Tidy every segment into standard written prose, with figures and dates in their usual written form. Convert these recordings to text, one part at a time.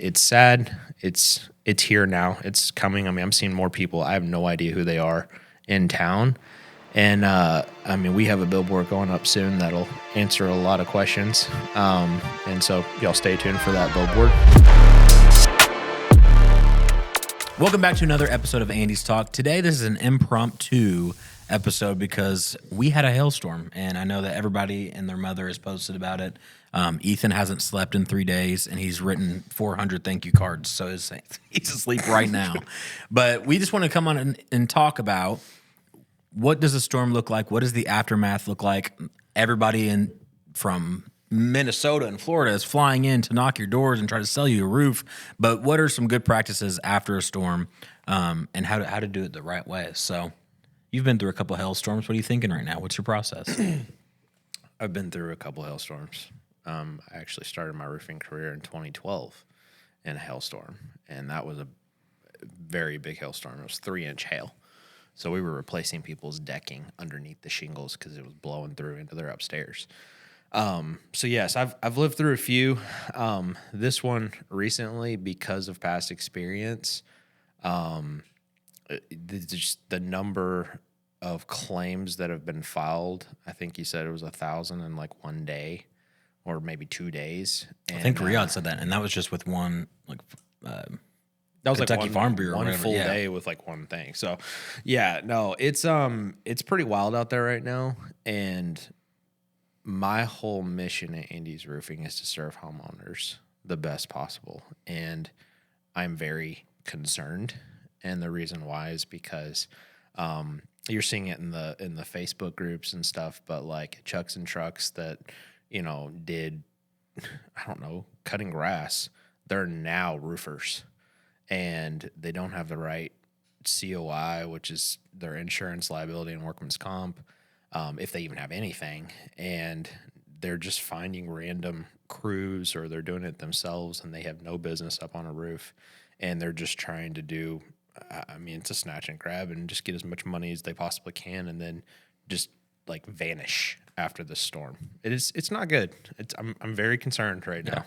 it's sad. It's here now. It's coming. I mean, I'm seeing more people. I have no idea who they are in town. And I mean, we have a billboard going up soon that'll answer a lot of questions. And so y'all stay tuned for that billboard. Welcome back to another episode of Andy's Talk. Today, this is an impromptu episode because we had a hailstorm, and I know that everybody and their mother has posted about it. Ethan hasn't slept in 3 days, and he's written 400 thank you cards, so he's asleep right now. But we just want to come on and talk about what does a storm look like? What does the aftermath look like? Everybody from Minnesota and Florida is flying in to knock your doors and try to sell you a roof. But what are some good practices after a storm, and how to do it the right way? So you've been through a couple of hailstorms. What are you thinking right now? What's your process? I've been through a couple of hailstorms. I actually started my roofing career in 2012 in a hailstorm, and that was a very big hailstorm. It was 3-inch hail. So we were replacing people's decking underneath the shingles because it was blowing through into their upstairs. So yes, I've lived through a few. This one recently, because of past experience, just the number of claims that have been filed. I think you said it was 1,000 in like 1 day, or maybe 2 days. And, I think Riyadh said that, and that was just with one that was Kentucky like Farm Bureau, one full day with like one thing. So, yeah, no, it's pretty wild out there right now, and my whole mission at Andy's Roofing is to serve homeowners the best possible, and I'm very concerned. And the reason why is because you're seeing it in the Facebook groups and stuff, but like Chucks and Trucks that did, I don't know, cutting grass, they're now roofers. And they don't have the right COI, which is their insurance, liability, and workman's comp, if they even have anything. And they're just finding random crews, or they're doing it themselves, and they have no business up on a roof. And they're just trying to do, it's a snatch and grab and just get as much money as they possibly can, and then just like vanish after the storm. It's not good. I'm very concerned right now.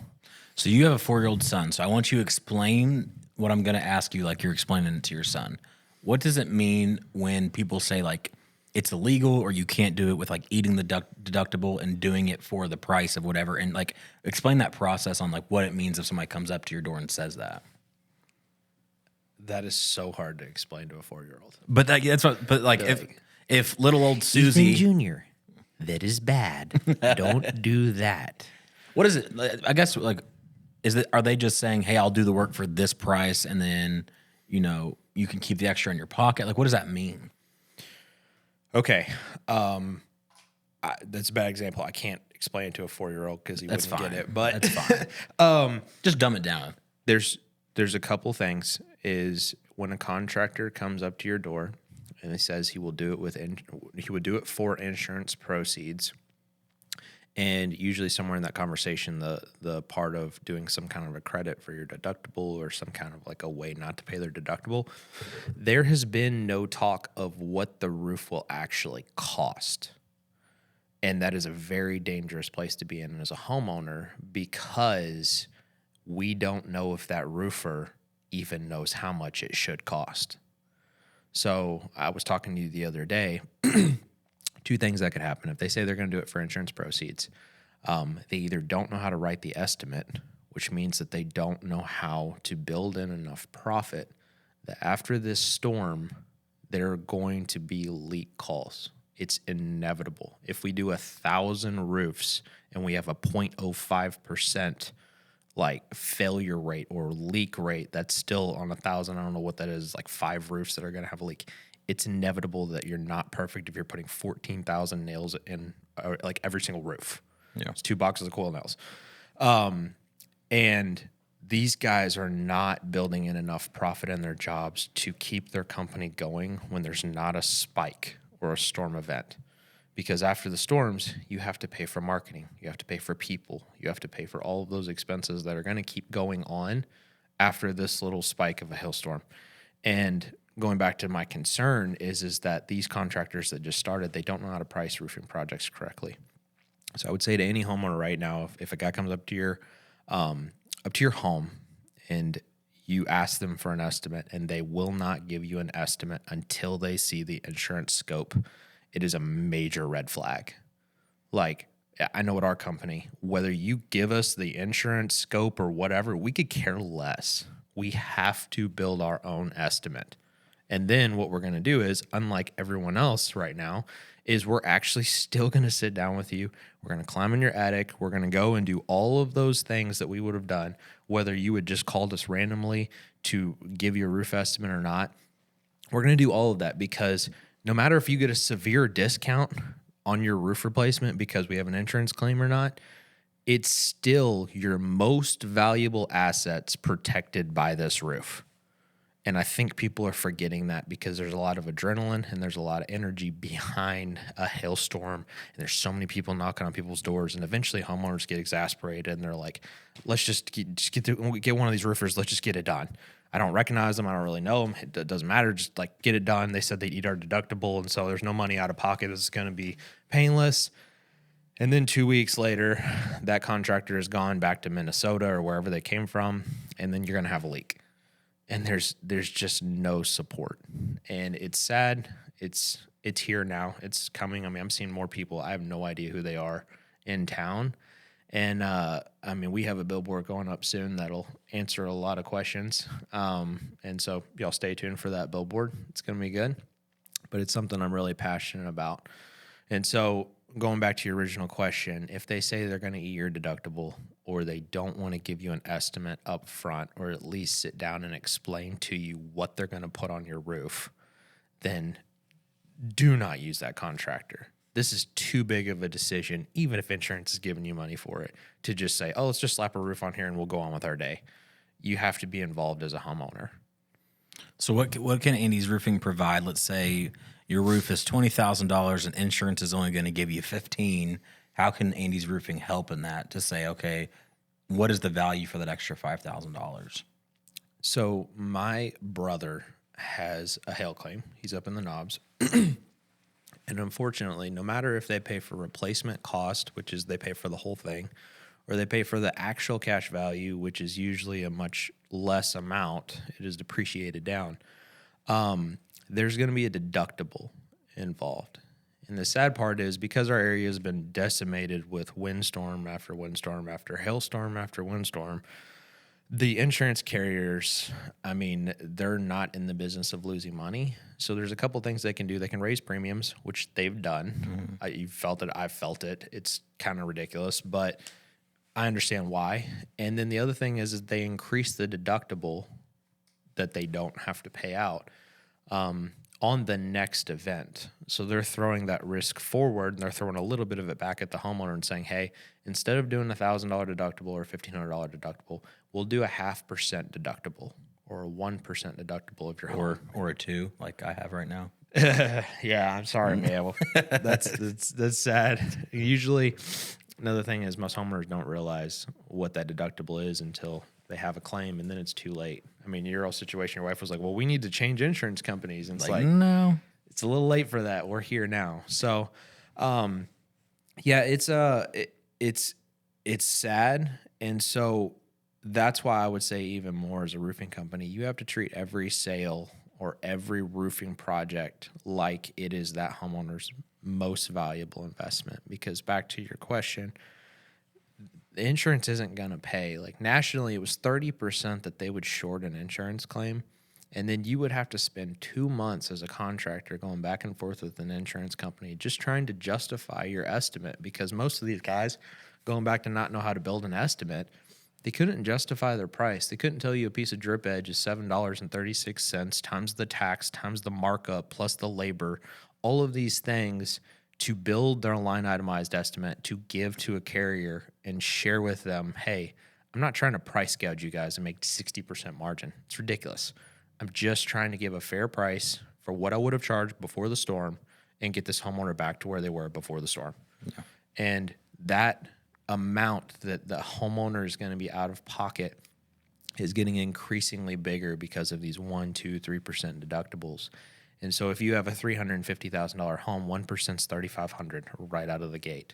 So you have a 4-year-old son. So I want you to explain what I'm going to ask you like you're explaining it to your son. What does it mean when people say like it's illegal, or you can't do it with like eating the deductible and doing it for the price of whatever? And like explain that process on like what it means if somebody comes up to your door and says that. That is so hard to explain to a 4-year-old. But that's what. But like if little old Susie Ethan Jr., that is bad. Don't do that. What is it? I guess like. Are they just saying, hey, I'll do the work for this price, and then, you can keep the extra in your pocket? Like, what does that mean? Okay. That's a bad example. I can't explain it to a 4-year-old because he wouldn't get it. But that's fine. Just dumb it down. There's a couple things. Is when a contractor comes up to your door and he says he would do it for insurance proceeds. And usually somewhere in that conversation, the part of doing some kind of a credit for your deductible, or some kind of like a way not to pay their deductible, there has been no talk of what the roof will actually cost. And that is a very dangerous place to be in as a homeowner, because we don't know if that roofer even knows how much it should cost. So I was talking to you the other day. 2 things that could happen. If they say they're going to do it for insurance proceeds, they either don't know how to write the estimate, which means that they don't know how to build in enough profit that after this storm, there are going to be leak calls. It's inevitable. If we do 1,000 roofs and we have a 0.05% like failure rate or leak rate, that's still on 1,000. I don't know what that is, like 5 roofs that are going to have a leak. It's inevitable that you're not perfect if you're putting 14,000 nails in like every single roof. Yeah. It's 2 boxes of coil nails. And these guys are not building in enough profit in their jobs to keep their company going when there's not a spike or a storm event. Because after the storms, you have to pay for marketing. You have to pay for people. You have to pay for all of those expenses that are going to keep going on after this little spike of a hailstorm. And going back to my concern is that these contractors that just started, they don't know how to price roofing projects correctly. So I would say to any homeowner right now, if a guy comes up to your home and you ask them for an estimate and they will not give you an estimate until they see the insurance scope, it is a major red flag. Like, I know at our company, whether you give us the insurance scope or whatever, we could care less. We have to build our own estimate. And then what we're going to do is, unlike everyone else right now, is we're actually still going to sit down with you. We're going to climb in your attic. We're going to go and do all of those things that we would have done, whether you had just called us randomly to give you a roof estimate or not. We're going to do all of that because no matter if you get a severe discount on your roof replacement because we have an insurance claim or not, it's still your most valuable assets protected by this roof. And I think people are forgetting that because there's a lot of adrenaline and there's a lot of energy behind a hailstorm. And there's so many people knocking on people's doors. And eventually homeowners get exasperated and they're like, let's just get one of these roofers. Let's just get it done. I don't recognize them. I don't really know them. It doesn't matter. Just like get it done. They said they'd eat our deductible. And so there's no money out of pocket. This is going to be painless. And then 2 weeks later, that contractor has gone back to Minnesota or wherever they came from. And then you're going to have a leak. And there's just no support, and it's sad. It's here now. It's coming. I mean, I'm seeing more people. I have no idea who they are in town, and I mean, we have a billboard going up soon that'll answer a lot of questions. And so y'all stay tuned for that billboard. It's gonna be good, but it's something I'm really passionate about. And so going back to your original question, if they say they're going to eat your deductible or they don't want to give you an estimate up front or at least sit down and explain to you what they're going to put on your roof, then do not use that contractor. This is too big of a decision, even if insurance is giving you money for it, to just say, oh, let's just slap a roof on here and we'll go on with our day. You have to be involved as a homeowner. So what can Andy's Roofing provide? Let's say your roof is $20,000 and insurance is only going to give you $15,000. How can Andy's Roofing help in that to say, okay, what is the value for that extra $5,000? So my brother has a hail claim. He's up in the knobs. And unfortunately, no matter if they pay for replacement cost, which is they pay for the whole thing, or they pay for the actual cash value, which is usually a much less amount, it is depreciated down, there's going to be a deductible involved. And the sad part is because our area has been decimated with windstorm after windstorm after hailstorm after windstorm, the insurance carriers, I mean, they're not in the business of losing money. So there's a couple things they can do. They can raise premiums, which they've done. Mm-hmm. You've felt it. I've felt it. It's kind of ridiculous, but I understand why. And then the other thing is they increase the deductible that they don't have to pay out on the next event. So they're throwing that risk forward, and they're throwing a little bit of it back at the homeowner and saying, hey, instead of doing a $1,000 deductible or $1,500 deductible, we'll do a 0.5% deductible or a 1% deductible of your home. Or a 2%, like I have right now. Yeah, I'm sorry, man. Well, that's sad. Usually, another thing is most homeowners don't realize what that deductible is until they have a claim, and then it's too late. I mean, your old situation, your wife was like, well, we need to change insurance companies. And it's like no, it's a little late for that. We're here now. So, yeah, it's sad. And so that's why I would say even more as a roofing company, you have to treat every sale or every roofing project like it is that homeowner's most valuable investment. Because back to your question, the insurance isn't going to pay. Like nationally, it was 30% that they would short an insurance claim. And then you would have to spend 2 months as a contractor going back and forth with an insurance company just trying to justify your estimate, because most of these guys, going back to not know how to build an estimate, they couldn't justify their price. They couldn't tell you a piece of drip edge is $7.36 times the tax times the markup plus the labor, all of these things to build their line itemized estimate to give to a carrier and share with them, hey, I'm not trying to price gouge you guys and make 60% margin. It's ridiculous. I'm just trying to give a fair price for what I would have charged before the storm and get this homeowner back to where they were before the storm. Yeah. And that amount that the homeowner is going to be out of pocket is getting increasingly bigger because of these 1%, 2%, 3% deductibles. And so if you have a $350,000 home, 1% is $3,500 right out of the gate.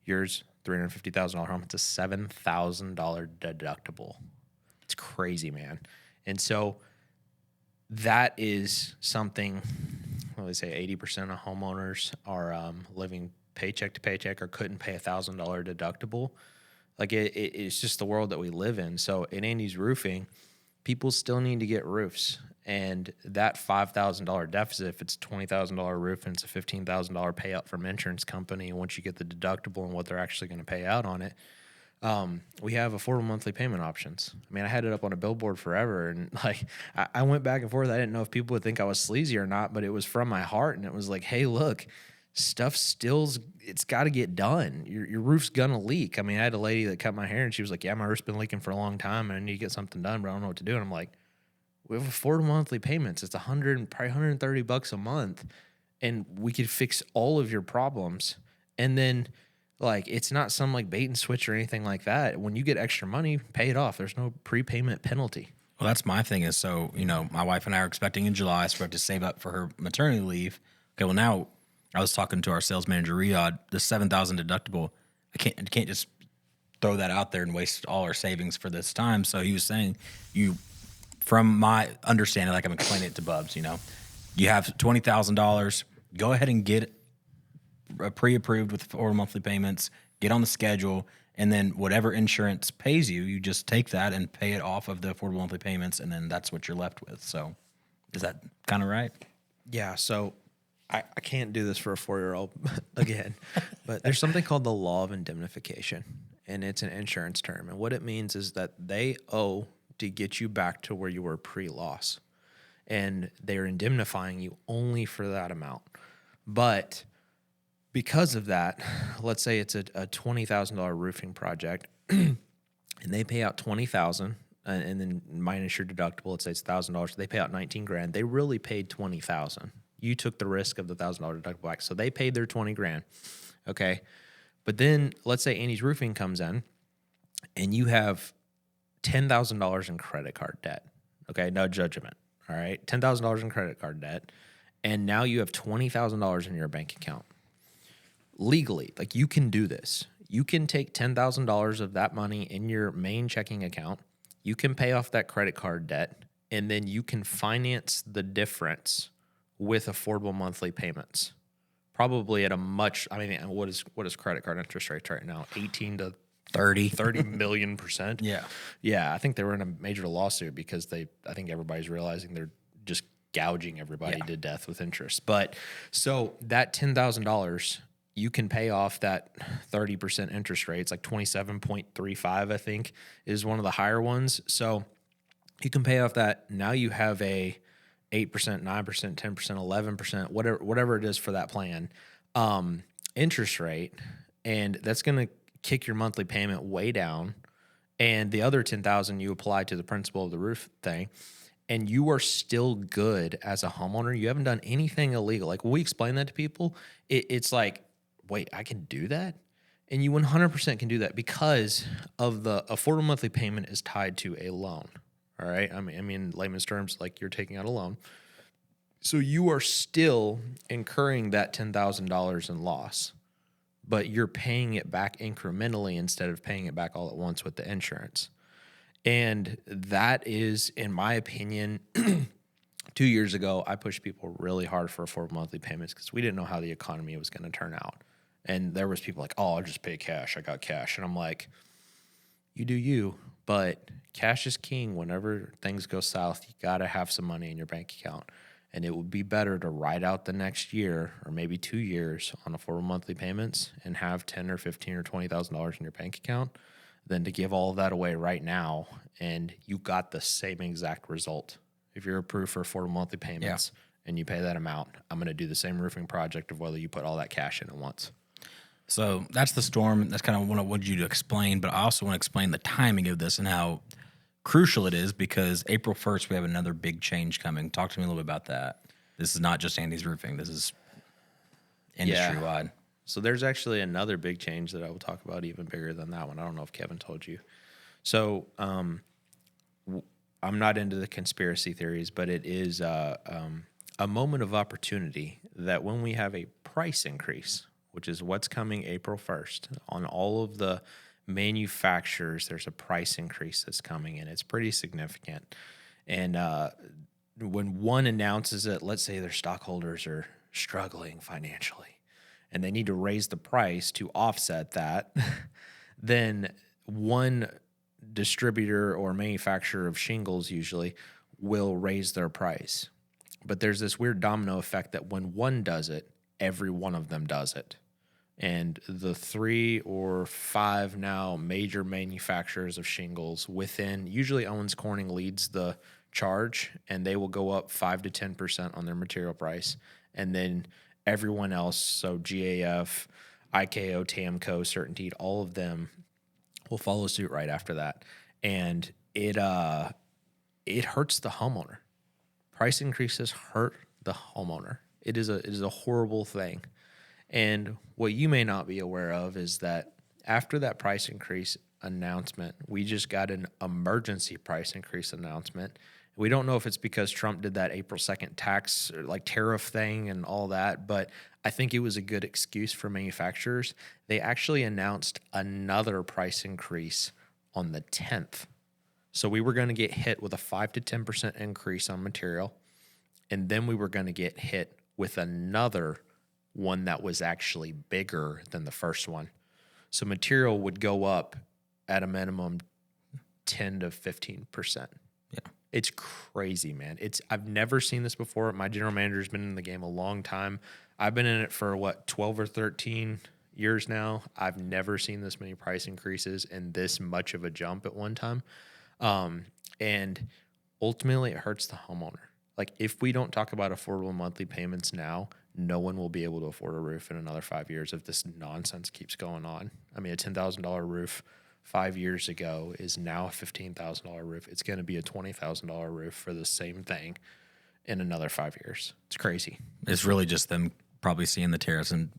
Yours, $350,000 home, it's a $7,000 deductible. It's It's crazy, man. And so that is something, well, they say 80% of homeowners are living paycheck to paycheck or couldn't pay $1,000 deductible. Like it's just the world that we live in. So in Andy's Roofing, people still need to get roofs. And that $5,000 deficit, if it's a $20,000 roof and it's a $15,000 payout from insurance company, and once you get the deductible and what they're actually going to pay out on it, we have affordable monthly payment options. I mean, I had it up on a billboard forever, and like I went back and forth. I didn't know if people would think I was sleazy or not, but it was from my heart, and it was like, hey, look, stuff it's got to get done. Your roof's gonna leak. I mean, I had a lady that cut my hair, and she was like, yeah, my roof's been leaking for a long time, and I need to get something done, but I don't know what to do. And I'm like, we have affordable monthly payments. It's probably $130 a month, and we could fix all of your problems. And then, like, it's not some like bait and switch or anything like that. When you get extra money, pay it off. There's no prepayment penalty. Well, that's my thing is, so, my wife and I are expecting in July, so we have to save up for her maternity leave. Okay, well, now I was talking to our sales manager, Riyadh, the $7,000 deductible. I can't just throw that out there and waste all our savings for this time. So he was saying, from my understanding, like I'm explaining it to Bubs, you have $20,000. Go ahead and get pre-approved with affordable monthly payments, get on the schedule, and then whatever insurance pays you, you just take that and pay it off of the affordable monthly payments, and then that's what you're left with. So is that kind of right? Yeah, so I can't do this for a 4-year-old again, but there's something called the law of indemnification, and it's an insurance term. And what it means is that they owe to get you back to where you were pre-loss, and they're indemnifying you only for that amount. But because of that, let's say it's a $20,000 roofing project, and they pay out $20,000, and then minus your deductible, let's say it's $1,000. So they pay out $19,000. They really paid $20,000. You took the risk of the $1,000 deductible back, so they paid their $20,000. Okay, but then let's say Andy's Roofing comes in, and you have $10,000 in credit card debt. Okay, no judgment. All right, $10,000 in credit card debt, and now you have $20,000 in your bank account. Legally, like, you can do this. You can take $10,000 of that money in your main checking account. You can pay off that credit card debt, and then you can finance the difference with affordable monthly payments. Probably at a much, what is credit card interest rates right now? 18 to 30 million %. Yeah. I think they were in a major lawsuit because I think everybody's realizing they're just gouging everybody to death with interest. But so that $10,000, you can pay off that 30% interest rate. It's like 27.35, I think, is one of the higher ones. So you can pay off that. Now you have a 8%, 9%, 10%, 11%, whatever it is for that plan, interest rate, and that's going to kick your monthly payment way down. And the other $10,000 you apply to the principal of the roof thing, and you are still good as a homeowner. You haven't done anything illegal. Like, when we explain that to people, it's like, wait, I can do that? And you 100% can do that because of the affordable monthly payment is tied to a loan. All right. I mean, in layman's terms, like, you're taking out a loan. So you are still incurring that $10,000 in loss, but you're paying it back incrementally instead of paying it back all at once with the insurance. And that is, in my opinion, 2 years ago, I pushed people really hard for affordable monthly payments because we didn't know how the economy was going to turn out. And there was people like, oh, I'll just pay cash. I got cash. And I'm like, you do you, but cash is king. Whenever things go south, you got to have some money in your bank account. And it would be better to ride out the next year or maybe 2 years on affordable monthly payments and have $10,000 or $15,000 or $20,000 in your bank account than to give all of that away right now. And you got the same exact result. If you're approved for affordable monthly payments and you pay that amount, I'm going to do the same roofing project of whether you put all that cash in at once. So that's the storm. That's kind of what I wanted you to explain, but I also want to explain the timing of this and how crucial it is because April 1st, we have another big change coming. Talk to me a little bit about that. This is not just Andy's Roofing. This is industry-wide. So there's actually another big change that I will talk about, even bigger than that one. I don't know if Kevin told you. So I'm not into the conspiracy theories, but it is a moment of opportunity that when we have a price increase, which is what's coming April 1st, on all of the manufacturers, there's a price increase that's coming in. It's pretty significant. And when one announces it, let's say their stockholders are struggling financially and they need to raise the price to offset that, then one distributor or manufacturer of shingles usually will raise their price. But there's this weird domino effect that when one does it, every one of them does it. And the 3 or 5 now major manufacturers of shingles within, usually Owens Corning leads the charge, and they will go up 5 to 10% on their material price. And then everyone else, so GAF, IKO, TAMCO, Certainteed, all of them will follow suit right after that. And it hurts the homeowner. Price increases hurt the homeowner. It is a horrible thing. And what you may not be aware of is that after that price increase announcement, we just got an emergency price increase announcement. We don't know if it's because Trump did that April 2nd tax or like tariff thing and all that, but I think it was a good excuse for manufacturers. They actually announced another price increase on the 10th. So we were going to get hit with a 5 to 10% increase on material, and then we were going to get hit with another one that was actually bigger than the first one. So material would go up at a minimum 10 to 15%. Yeah. It's crazy, man. I've never seen this before. My general manager's been in the game a long time. I've been in it for 12 or 13 years now. I've never seen this many price increases and this much of a jump at one time. And ultimately it hurts the homeowner. Like if we don't talk about affordable monthly payments now, no one will be able to afford a roof in another 5 years if this nonsense keeps going on. I mean, a $10,000 roof 5 years ago is now a $15,000 roof. It's going to be a $20,000 roof for the same thing in another 5 years. It's crazy. It's really just them probably seeing the tariffs and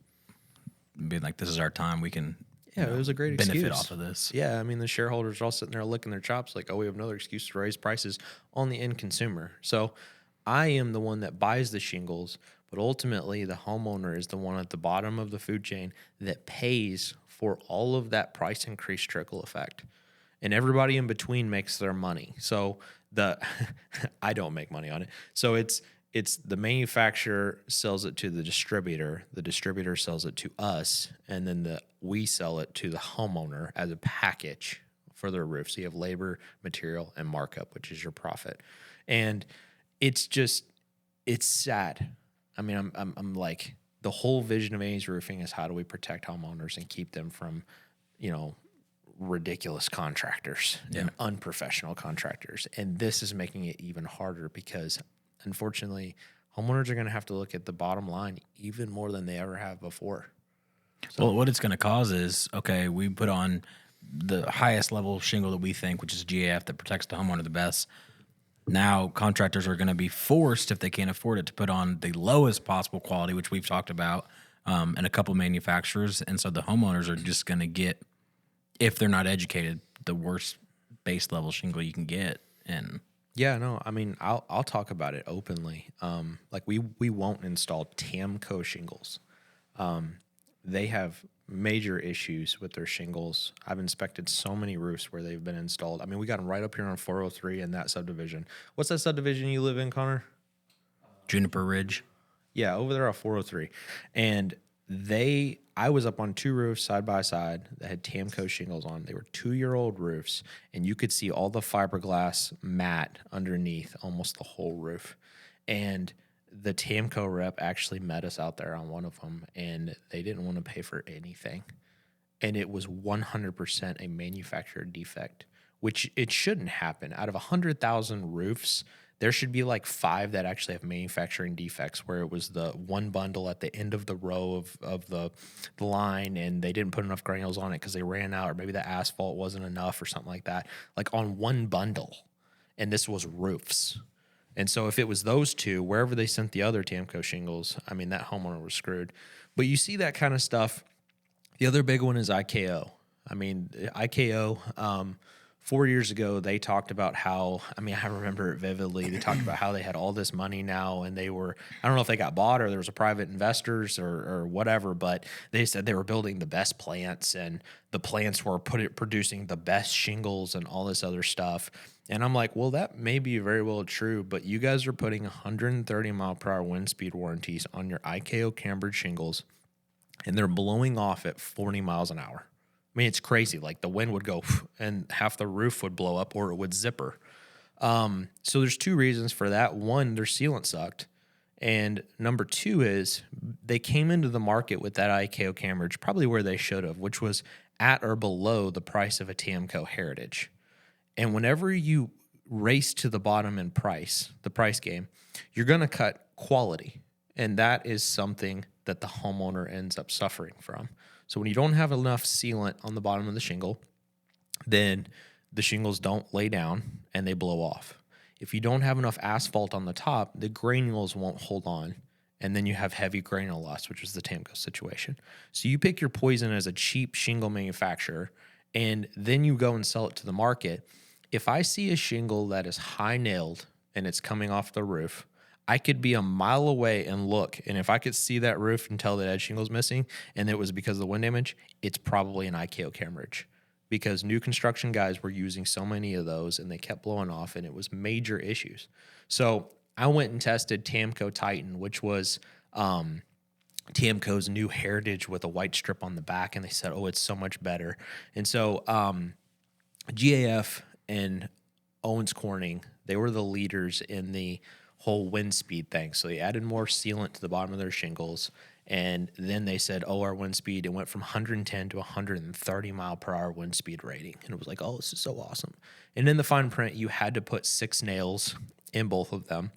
being like, this is our time. We can it was a great benefit excuse off of this. Yeah, I mean, the shareholders are all sitting there licking their chops like, oh, we have another excuse to raise prices on the end consumer. So I am the one that buys the shingles, but ultimately the homeowner is the one at the bottom of the food chain that pays for all of that price increase trickle effect. And everybody in between makes their money. So I don't make money on it. So it's the manufacturer sells it to the distributor sells it to us, and then we sell it to the homeowner as a package for their roof. So you have labor, material, and markup, which is your profit. And it's sad. I mean, I'm like, the whole vision of Annie's Roofing is how do we protect homeowners and keep them from, ridiculous contractors and unprofessional contractors. And this is making it even harder because, unfortunately, homeowners are going to have to look at the bottom line even more than they ever have before. So, well, what it's going to cause is, okay, we put on the highest level shingle that we think, which is GAF, that protects the homeowner the best. Now contractors are going to be forced, if they can't afford it, to put on the lowest possible quality, which we've talked about, and a couple manufacturers. And so the homeowners are just going to get, if they're not educated, the worst base level shingle you can get. And yeah, no, I mean, I'll talk about it openly. Like we won't install TAMCO shingles. They have major issues with their shingles. I've inspected so many roofs where they've been installed. I mean, we got them right up here on 403 in that subdivision. What's that subdivision you live in, Connor? Juniper Ridge. Yeah, over there on 403. And I was up on 2 roofs side by side that had TAMCO shingles on. They were 2-year-old roofs, and you could see all the fiberglass mat underneath almost the whole roof. And the TAMCO rep actually met us out there on one of them, and they didn't want to pay for anything. And it was 100% a manufacturer defect, which it shouldn't happen. Out of 100,000 roofs, there should be like 5 that actually have manufacturing defects, where it was the one bundle at the end of the row of the line, and they didn't put enough granules on it because they ran out, or maybe the asphalt wasn't enough or something like that, like on one bundle. And this was roofs. And so if it was those 2, wherever they sent the other TAMCO shingles, I mean, that homeowner was screwed. But you see that kind of stuff. The other big one is IKO. I mean, IKO, 4 years ago, they talked about how, I mean, I remember it vividly. They talked about how they had all this money now and they were, I don't know if they got bought or there was a private investors or whatever, but they said they were building the best plants and the plants were producing the best shingles and all this other stuff. And I'm like, well, that may be very well true, but you guys are putting 130 mile per hour wind speed warranties on your IKO cambered shingles and they're blowing off at 40 miles an hour. I mean, it's crazy. Like the wind would go and half the roof would blow up or it would zipper. So there's two reasons for that. One, their sealant sucked. And number two is they came into the market with that IKO camberage probably where they should have, which was at or below the price of a TAMCO Heritage. And whenever you race to the bottom in price, the price game, you're going to cut quality. And that is something that the homeowner ends up suffering from. So when you don't have enough sealant on the bottom of the shingle, then the shingles don't lay down and they blow off. If you don't have enough asphalt on the top, the granules won't hold on. And then you have heavy granule loss, which is the TAMCO situation. So you pick your poison as a cheap shingle manufacturer, and then you go and sell it to the market. If I see a shingle that is high nailed and it's coming off the roof, I could be a mile away and look, and if I could see that roof and tell that edge shingle's missing, and it was because of the wind damage, it's probably an IKO camberage. Because new construction guys were using so many of those, and they kept blowing off, and it was major issues. So I went and tested TAMCO Titan, which was TAMCO's new Heritage with a white strip on the back, and they said, oh, it's so much better. And so GAF and Owens Corning, they were the leaders in the whole wind speed thing. So they added more sealant to the bottom of their shingles. And then they said, oh, our wind speed, it went from 110 to 130 mile per hour wind speed rating. And it was like, oh, this is so awesome. And in the fine print, you had to put 6 nails in both of them.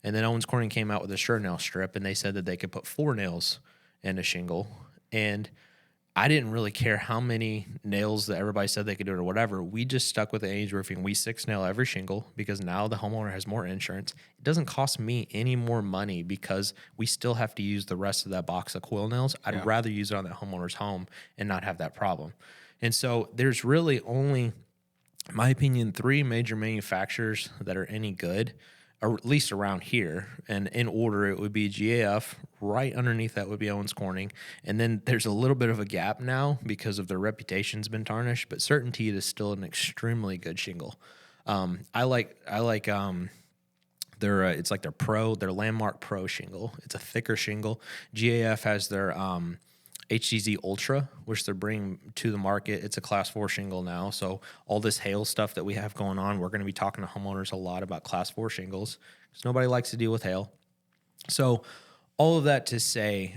And then Owens Corning came out with a sure nail strip, and they said that they could put 4 nails in a shingle. And I didn't really care how many nails that everybody said they could do it or whatever. We just stuck with the Andy's Roofing. We 6 nail every shingle because now the homeowner has more insurance. It doesn't cost me any more money because we still have to use the rest of that box of coil nails. I'd rather use it on that homeowner's home and not have that problem. And so there's really only, in my opinion, 3 major manufacturers that are any good, or at least around here. And in order, it would be GAF. Right underneath that would be Owens Corning. And then there's a little bit of a gap now because of their reputation's been tarnished, but Certainty is still an extremely good shingle. I like their it's like their Landmark Pro shingle. It's a thicker shingle. GAF has their HTZ Ultra, which they're bringing to the market. It's a class 4 shingle now. So all this hail stuff that we have going on, we're going to be talking to homeowners a lot about class 4 shingles because nobody likes to deal with hail. So all of that to say,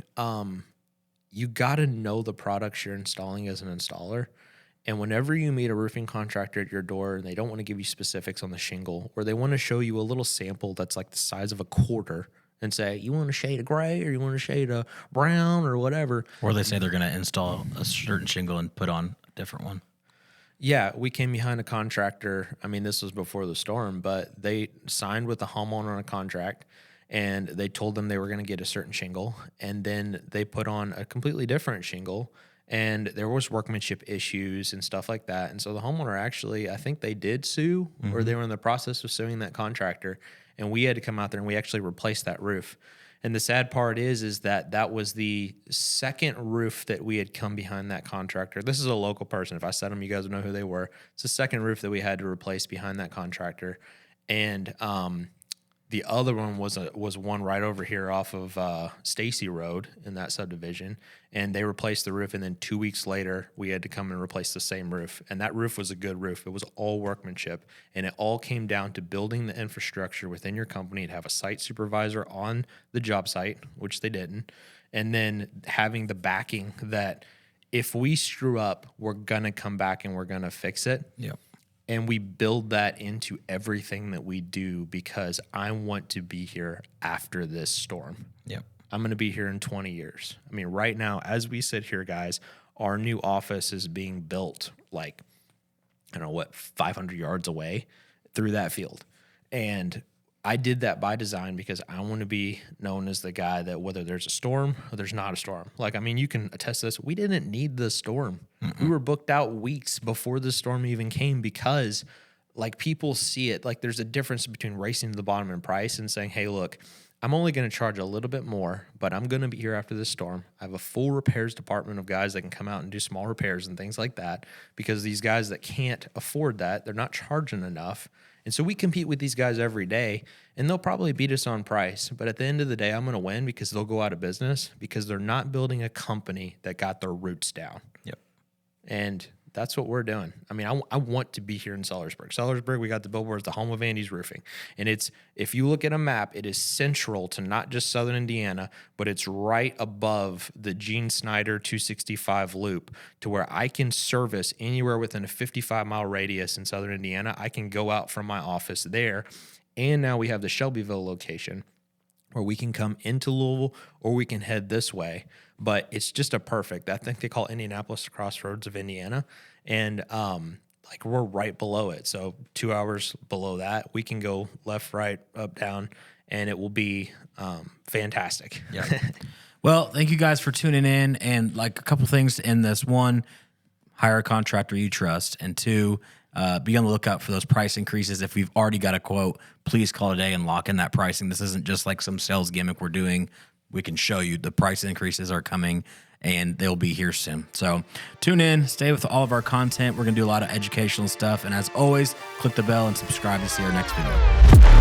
you got to know the products you're installing as an installer. And whenever you meet a roofing contractor at your door and they don't want to give you specifics on the shingle, or they want to show you a little sample that's like the size of a quarter and say, you want a shade of gray or you want a shade of brown or whatever. Or they say they're going to install a certain shingle and put on a different one. Yeah, we came behind a contractor. I mean, this was before the storm, but they signed with the homeowner on a contract, and they told them they were going to get a certain shingle, and then they put on a completely different shingle, and there was workmanship issues and stuff like that. And so the homeowner actually, I think they did sue, or they were in the process of suing that contractor, and we had to come out there and we actually replaced that roof. And the sad part is that that was the second roof that we had come behind that contractor. This is a local person. If I said them, you guys would know who they were. It's the second roof that we had to replace behind that contractor. And the other one was one right over here off of Stacy Road in that subdivision. And they replaced the roof. And then 2 weeks later, we had to come and replace the same roof. And that roof was a good roof. It was all workmanship. And it all came down to building the infrastructure within your company to have a site supervisor on the job site, which they didn't. And then having the backing that if we screw up, we're going to come back and we're going to fix it. Yep. And we build that into everything that we do because I want to be here after this storm. Yep. I'm going to be here in 20 years. I mean, right now, as we sit here, guys, our new office is being built like, I don't know what, 500 yards away through that field. And I did that by design because I want to be known as the guy that whether there's a storm or there's not a storm. Like, I mean, you can attest to this. We didn't need the storm. We were booked out weeks before the storm even came because like people see it. Like there's a difference between racing to the bottom in price and saying, hey, look, I'm only going to charge a little bit more, but I'm going to be here after this storm. I have a full repairs department of guys that can come out and do small repairs and things like that because these guys that can't afford that, they're not charging enough. And so we compete with these guys every day, and they'll probably beat us on price. But at the end of the day, I'm going to win because they'll go out of business because they're not building a company that got their roots down. Yep. And that's what we're doing. I mean, I want to be here in Sellersburg. Sellersburg, we got the billboards, the home of Andy's Roofing. And it's, if you look at a map, it is central to not just southern Indiana, but it's right above the Gene Snyder 265 loop to where I can service anywhere within a 55-mile radius in southern Indiana. I can go out from my office there. And now we have the Shelbyville location where we can come into Louisville or we can head this way. But it's just a perfect, I think they call Indianapolis the crossroads of Indiana. And like we're right below it. So 2 hours below that, we can go left, right, up, down, and it will be fantastic. Yeah. Well, thank you guys for tuning in. And like a couple things to end this. One, hire a contractor you trust. And two, be on the lookout for those price increases. If we've already got a quote, please call today and lock in that pricing. This isn't just like some sales gimmick we're doing. We can show you the price increases are coming and they'll be here soon. So tune in, stay with all of our content. We're going to do a lot of educational stuff. And as always, click the bell and subscribe to see our next video.